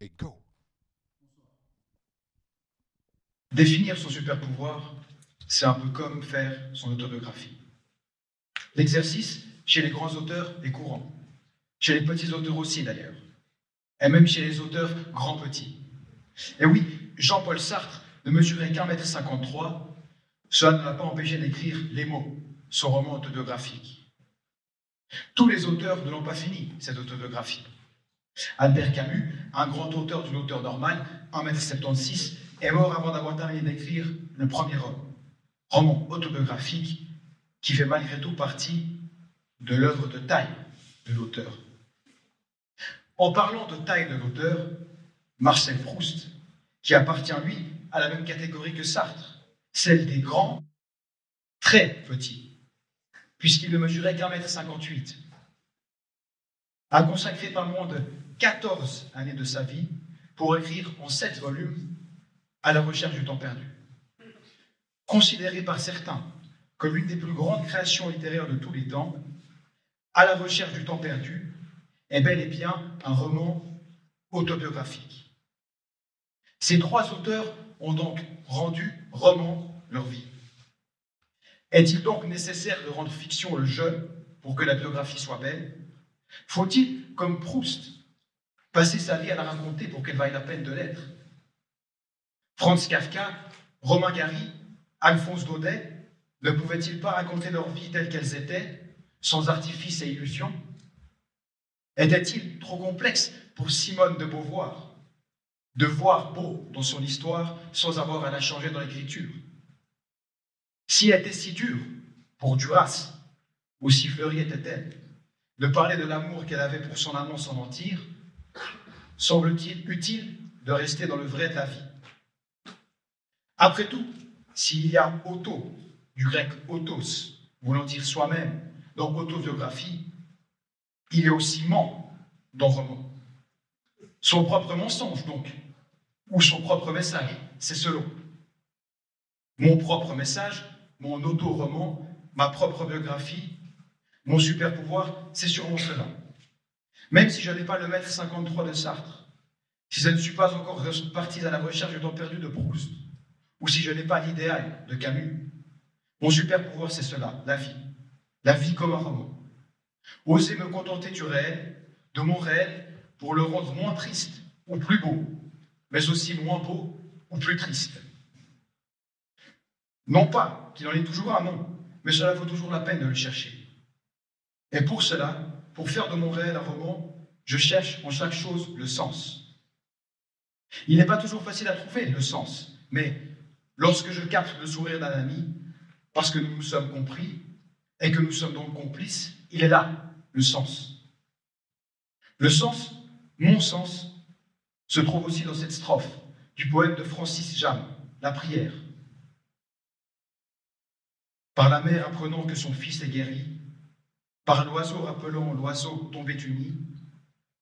et go. Définir son super pouvoir, c'est un peu comme faire son autobiographie. L'exercice, chez les grands auteurs, est courant. Chez les petits auteurs aussi, d'ailleurs. Et même chez les auteurs grands-petits. Et oui, Jean-Paul Sartre ne mesurait qu'1,53 m, cela ne l'a pas empêché d'écrire Les mots, son roman autobiographique. Tous les auteurs ne l'ont pas fini, cette autobiographie. Albert Camus, un grand auteur d'une hauteur normale, 1,76 m, est mort avant d'avoir terminé d'écrire Le Premier Homme, roman autobiographique qui fait malgré tout partie de l'œuvre de taille de l'auteur. En parlant de taille de l'auteur, Marcel Proust, qui appartient, lui, à la même catégorie que Sartre, celle des grands, très petits, puisqu'il ne mesurait qu'1,58 m, a consacré pas moins de 14 années de sa vie pour écrire en 7 volumes À la recherche du temps perdu. Considéré par certains comme l'une des plus grandes créations littéraires de tous les temps, À la recherche du temps perdu est bel et bien un roman autobiographique. Ces trois auteurs ont donc rendu roman leur vie. Est-il donc nécessaire de rendre fiction le jeu pour que la biographie soit belle? Faut-il, comme Proust, passer sa vie à la raconter pour qu'elle vaille la peine de l'être? Franz Kafka, Romain Gary, Alphonse Daudet ne pouvaient-ils pas raconter leur vie telle qu'elles étaient, sans artifice et illusion? Était-il trop complexe pour Simone de Beauvoir de voir beau dans son histoire sans avoir à la changer dans l'écriture? Si elle était si dure pour Duras, aussi fleurie était-elle, de parler de l'amour qu'elle avait pour son amant sans mentir, semble-t-il utile de rester dans le vrai de la vie? Après tout, s'il y a auto, du grec autos, voulant dire soi-même, dans autobiographie, il y a aussi ment dans roman. Son propre mensonge, donc, ou son propre message, c'est selon. Mon propre message, mon auto-roman, ma propre biographie, mon super pouvoir, c'est sûrement cela. Même si je n'ai pas le 1,53 m de Sartre, si je ne suis pas encore parti à la recherche du temps perdu de Proust, ou si je n'ai pas l'idéal de Camus, mon super pouvoir, c'est cela, la vie comme un roman. Oser me contenter du réel, de mon réel, pour le rendre moins triste ou plus beau, mais aussi moins beau ou plus triste. Non pas qu'il en ait toujours un, non, mais cela vaut toujours la peine de le chercher. Et pour cela, pour faire de mon réel un roman, je cherche en chaque chose le sens. Il n'est pas toujours facile à trouver, le sens, mais lorsque je capte le sourire d'un ami, parce que nous nous sommes compris, et que nous sommes donc complices, il est là, le sens. Le sens, mon sens, se trouve aussi dans cette strophe du poème de Francis Jammes, La prière. Par la mère apprenant que son fils est guéri, par l'oiseau rappelant l'oiseau tombé du nid,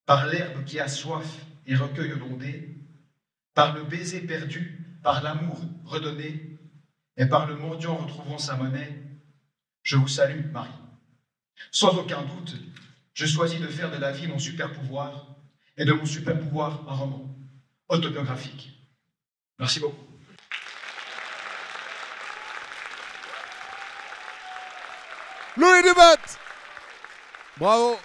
par l'herbe qui a soif et recueille l'ondée, par le baiser perdu, par l'amour redonné, et par le mendiant retrouvant sa monnaie, je vous salue, Marie. Sans aucun doute, je choisis de faire de la vie mon super pouvoir, et de mon super pouvoir un roman autobiographique. Merci beaucoup. Louis Dubat! Bravo!